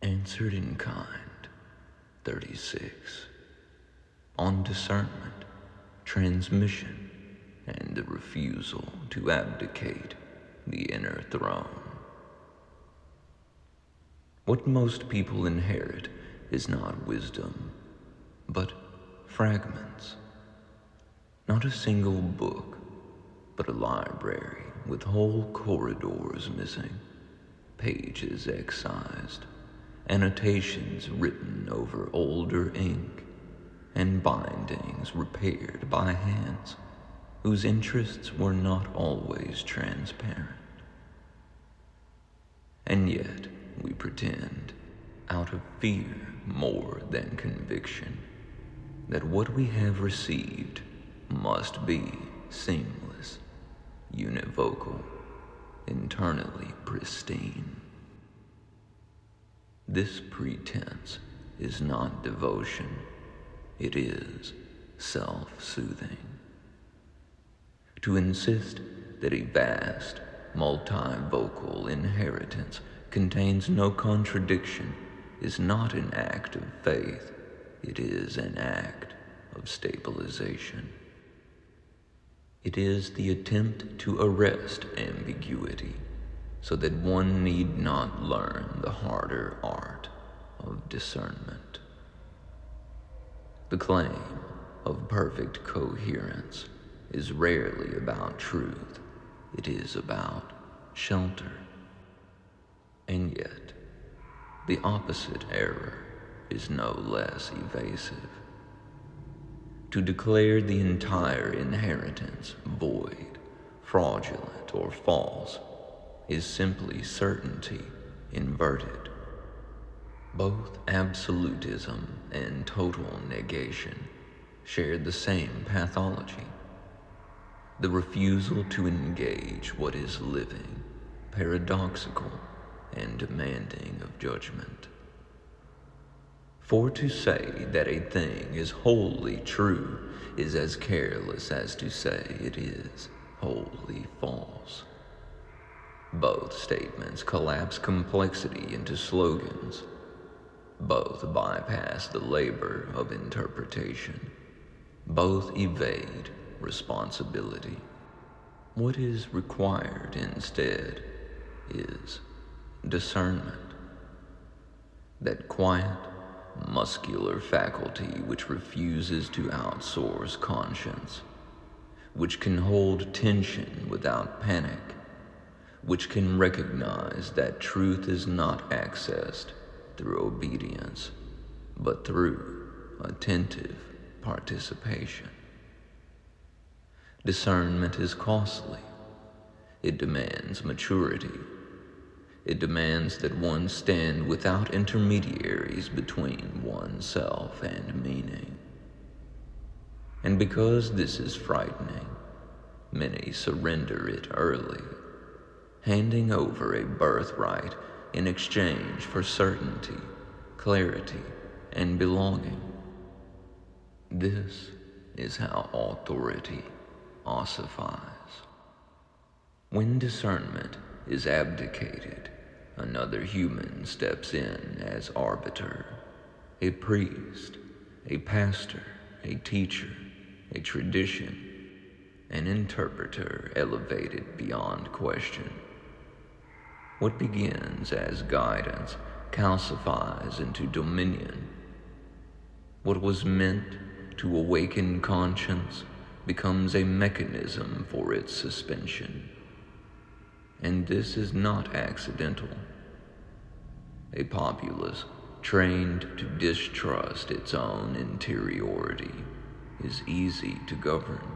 Answered in kind, 36. On discernment, transmission, and the refusal to abdicate the inner throne. What most people inherit is not wisdom, but fragments. Not a single book, but a library with whole corridors missing, pages excised, annotations written over older ink, and bindings repaired by hands whose interests were not always transparent. And yet we pretend, out of fear more than conviction, that what we have received must be seamless, univocal, internally pristine. This pretense is not devotion, it is self-soothing. To insist that a vast, multivocal inheritance contains no contradiction is not an act of faith, it is an act of stabilization. It is the attempt to arrest ambiguity, so that one need not learn the harder art of discernment. The claim of perfect coherence is rarely about truth, it is about shelter. And yet, the opposite error is no less evasive. To declare the entire inheritance void, fraudulent, or false is simply certainty inverted. Both absolutism and total negation share the same pathology, the refusal to engage what is living, paradoxical, and demanding of judgment. For to say that a thing is wholly true is as careless as to say it is wholly false. Both statements collapse complexity into slogans. Both bypass the labor of interpretation. Both evade responsibility. What is required instead is discernment. That quiet, muscular faculty which refuses to outsource conscience, which can hold tension without panic, which can recognize that truth is not accessed through obedience, but through attentive participation. Discernment is costly. It demands maturity. It demands that one stand without intermediaries between oneself and meaning. And because this is frightening, many surrender it early, handing over a birthright in exchange for certainty, clarity, and belonging. This is how authority ossifies. When discernment is abdicated, another human steps in as arbiter, a priest, a pastor, a teacher, a tradition, an interpreter elevated beyond question. What begins as guidance calcifies into dominion. What was meant to awaken conscience becomes a mechanism for its suspension. And this is not accidental. A populace trained to distrust its own interiority is easy to govern.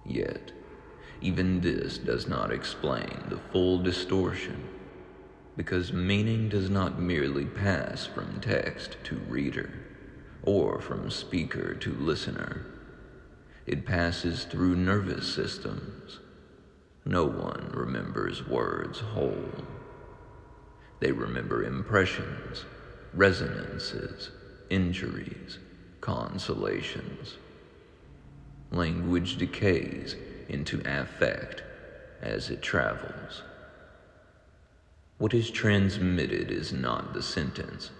Yet, even this does not explain the full distortion, because meaning does not merely pass from text to reader, or from speaker to listener. It passes through nervous systems. No one remembers words whole. They remember impressions, resonances, injuries, consolations. Language decays into affect as it travels. What is transmitted is not the sentence,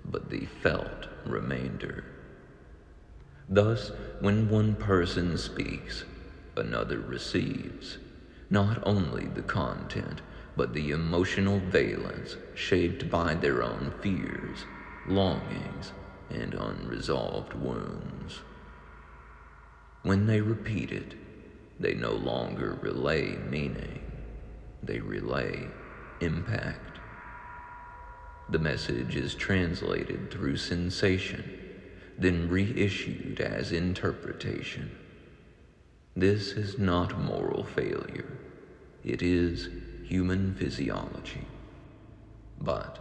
but the felt remainder. Thus, when one person speaks, another receives, not only the content, but the emotional valence shaped by their own fears, longings, and unresolved wounds. When they repeat it, they no longer relay meaning, they relay impact. The message is translated through sensation, then reissued as interpretation. This is not moral failure, it is human physiology. But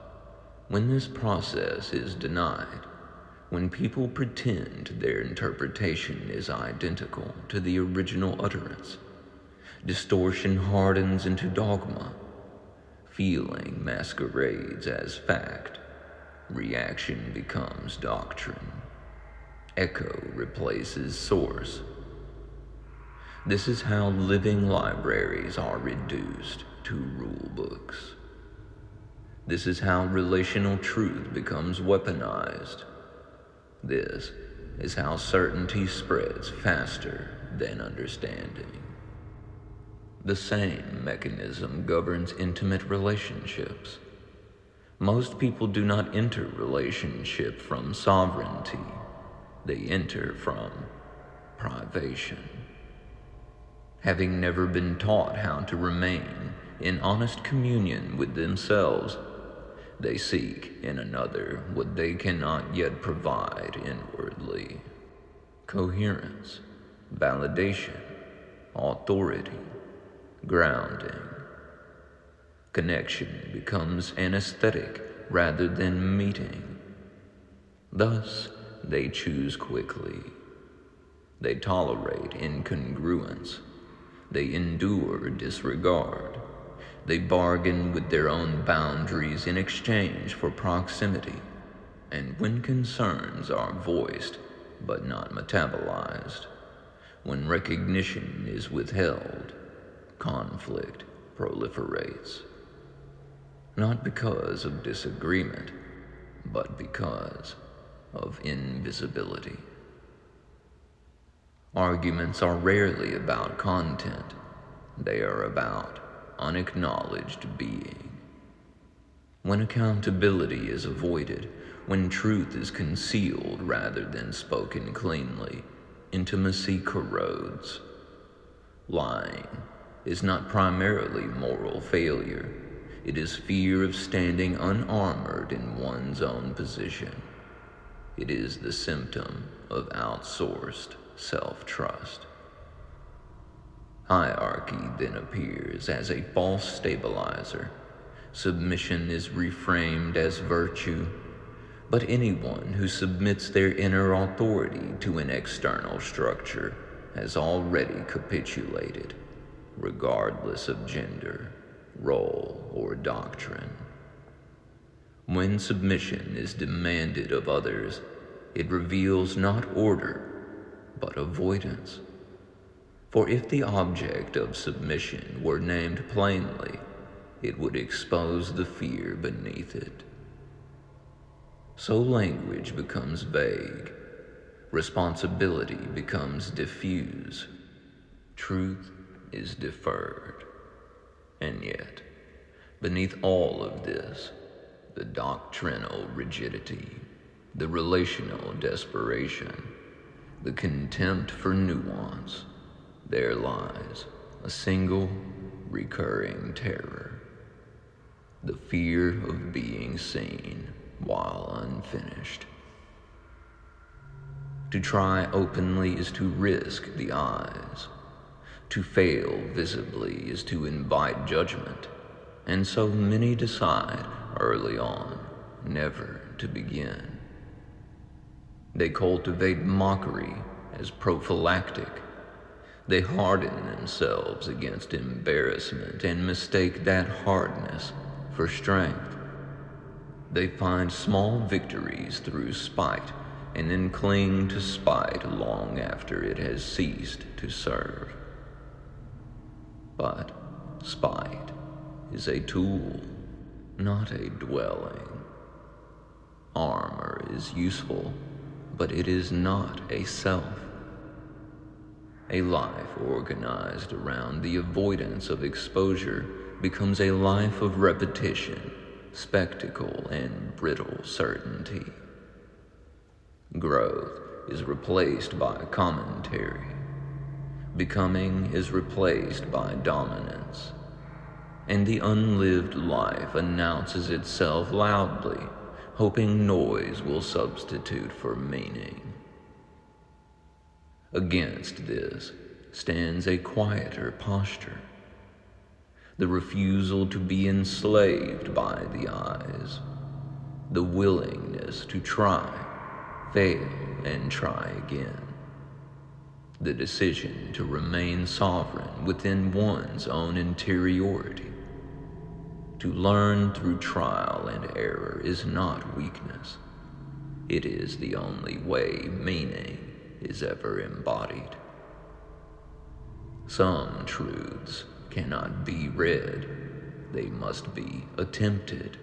when this process is denied, when people pretend their interpretation is identical to the original utterance, distortion hardens into dogma, feeling masquerades as fact, reaction becomes doctrine. Echo replaces source. This is how living libraries are reduced to rule books. This is how relational truth becomes weaponized. This is how certainty spreads faster than understanding. The same mechanism governs intimate relationships. Most people do not enter relationship from sovereignty. They enter from privation. Having never been taught how to remain in honest communion with themselves, they seek in another what they cannot yet provide inwardly: coherence, validation, authority, grounding. Connection becomes anesthetic rather than meeting. Thus, they choose quickly. They tolerate incongruence. They endure disregard. They bargain with their own boundaries in exchange for proximity. And when concerns are voiced but not metabolized, when recognition is withheld, conflict proliferates. Not because of disagreement, but because of invisibility. Arguments are rarely about content. They are about unacknowledged being. When accountability is avoided, when truth is concealed rather than spoken cleanly, intimacy corrodes. Lying is not primarily moral failure. It is fear of standing unarmored in one's own position. It is the symptom of outsourced self-trust. Hierarchy then appears as a false stabilizer. Submission is reframed as virtue, but anyone who submits their inner authority to an external structure has already capitulated, regardless of gender, role, or doctrine. When submission is demanded of others, it reveals not order, but avoidance. For if the object of submission were named plainly, it would expose the fear beneath it. So language becomes vague, responsibility becomes diffuse, truth is deferred. And yet, beneath all of this, the doctrinal rigidity, the relational desperation, the contempt for nuance, there lies a single recurring terror: the fear of being seen while unfinished. To try openly is to risk the eyes. To fail visibly is to invite judgment, and so many decide early on never to begin. They cultivate mockery as prophylactic. They harden themselves against embarrassment and mistake that hardness for strength. They find small victories through spite and then cling to spite long after it has ceased to serve. But spite is a tool. not a dwelling. Armor is useful, but it is not a self. A life organized around the avoidance of exposure becomes a life of repetition, spectacle, and brittle certainty. Growth is replaced by commentary. Becoming is replaced by dominance. And the unlived life announces itself loudly, hoping noise will substitute for meaning. Against this stands a quieter posture, the refusal to be enslaved by the eyes, the willingness to try, fail, and try again, the decision to remain sovereign within one's own interiority. To learn through trial and error is not weakness. It is the only way meaning is ever embodied. Some truths cannot be read, they must be attempted.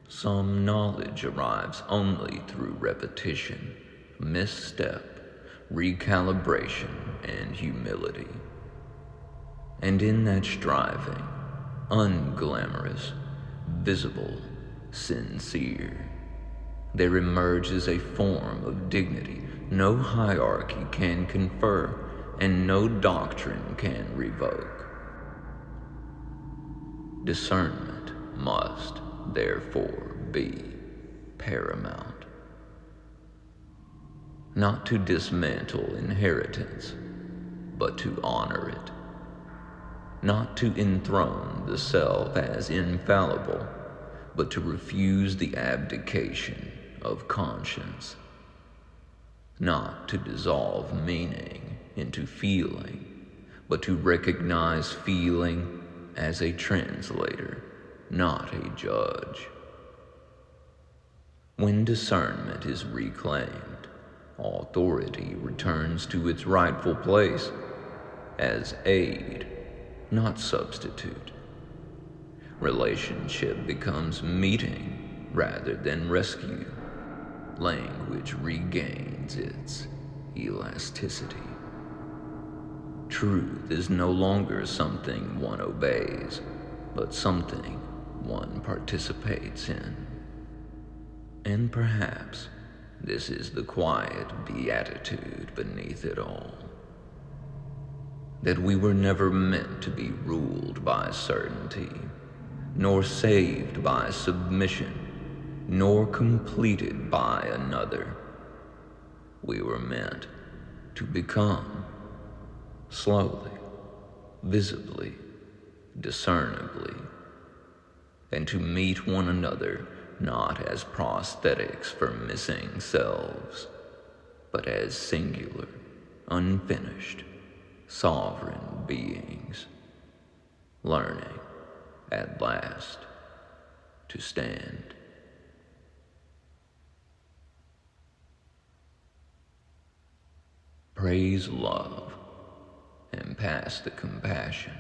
Some knowledge arrives only through repetition, misstep, recalibration, and humility. And in that striving, unglamorous, visible, sincere, there emerges a form of dignity no hierarchy can confer and no doctrine can revoke. Discernment must, therefore, be paramount. Not to dismantle inheritance, but to honor it. Not to enthrone the self as infallible, but to refuse the abdication of conscience. Not to dissolve meaning into feeling, but to recognize feeling as a translator, not a judge. When discernment is reclaimed, authority returns to its rightful place as aid, not substitute. Relationship becomes meeting rather than rescue. Language regains its elasticity. Truth is no longer something one obeys, but something one participates in. And perhaps this is the quiet beatitude beneath it all. That we were never meant to be ruled by certainty, nor saved by submission, nor completed by another. We were meant to become, slowly, visibly, discernibly, and to meet one another not as prosthetics for missing selves, but as singular, unfinished, sovereign beings, learning, at last, to stand. Praise love and pass the compassion.